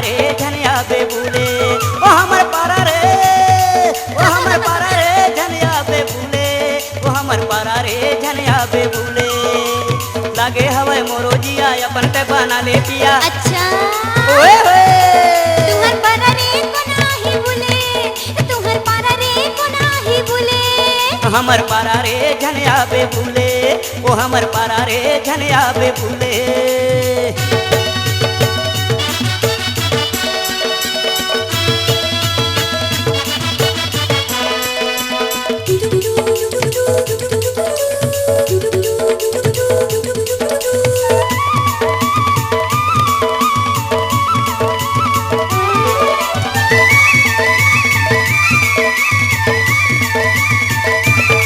रे झनिया बे भूले ओ हमर पारा रे ओ हमर पारा रे झनिया बे भूले ओ हमर पारा रे झनिया बे भूले लागे हवे मोरो जिया अपन ते बना ले पिया अच्छा ओए होए तुहर पारा रे को नाही भूले तुहर पारा रे को नाही भूले हमर पारा रे झनिया बे भूले ओ हमर पारा रे झनिया बे भूले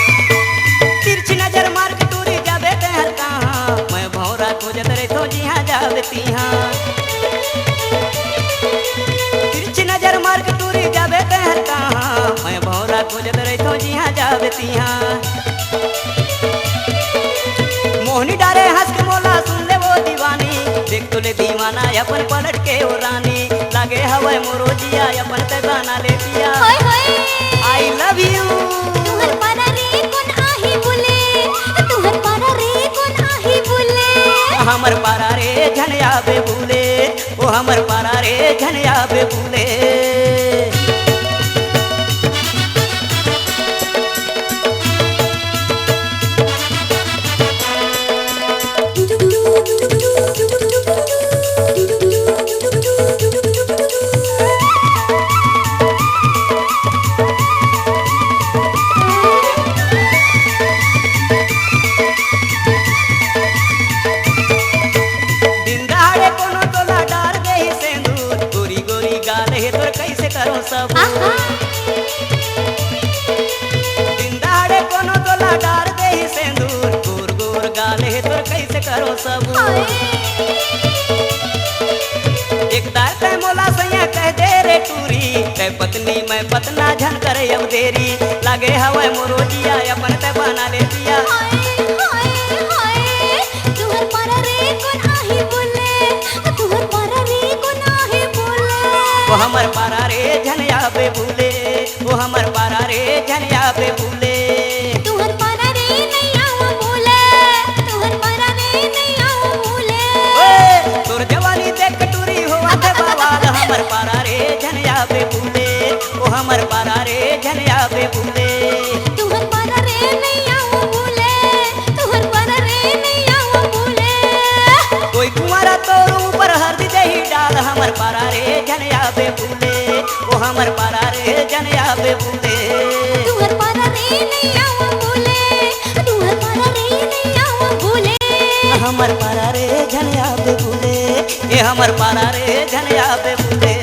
तिरछी नजर मार के टूरी जाबे ते हर कहाँ मैं भौरा खोजत रे तो जिहाँ जावती हाँ तिरछी नजर मार के टूरी जाबे ते हर कहाँ मैं भौरा खोजत रे तो जिहाँ जावती हाँ मोहनी डारे हंस के मोला सुन ले वो दीवानी देख तो ले दीवाना अपन पलट के ओ रानी लागे हवे मोरो जिया अपन ते गाना ले पिया होय होय आई लव यू तुहर पारा रे को नाही भूले तुहर पारा रे को नाही भूले हमर पारा रे झनिया बे भूले ओ हमर पारा रे झनिया बे भूले दिन दहाड़े कोनो तोला डार दे ही सेंदूर गोरी गोरी गाल है तोर कैसे करो सब आहा दिन दहाड़े कोनो तोला डार दे ही सेंदूर गोर गोर गाल है तोर कैसे करो सब होय एक दार ते मोला सैया कह दे रे टूरी ते पत्नी मैं पतना झन करे अब देरी लागे हवे मोरो जिया अपन ते बना ले पिया होय होय तुहर पारा रे को नाही भूले तुहर पारा रे को नाही भूले ओ हमर पारा रे झनिया बे भूले ओ हमर पारा रे झनिया बे भूले तुहर पारा रे नहीं आवा भूले तुहर पारा रे नहीं आवा भूले ओए तोर जवानी देख टूरी होवा ते बवाल हमर पारा रे झनिया बे भूले ओ हमर पारा रे झनिया बे भूले तुहर पारा रे नहीं आवा भूले तुहर पारा रे नहीं आवा भूले कोई कुंवारा तोर ऊपर हरदी दे ही डाल हमर पारा रे झनिया बे भूले ओ हमर पारा रे झनिया बे भूले तुहर पारा रे नहीं आवा भूले तुहर पारा रे नहीं आवा भूले हमर पारा रे झनिया बे भूले ए हमर पारा रे झनिया बे भूले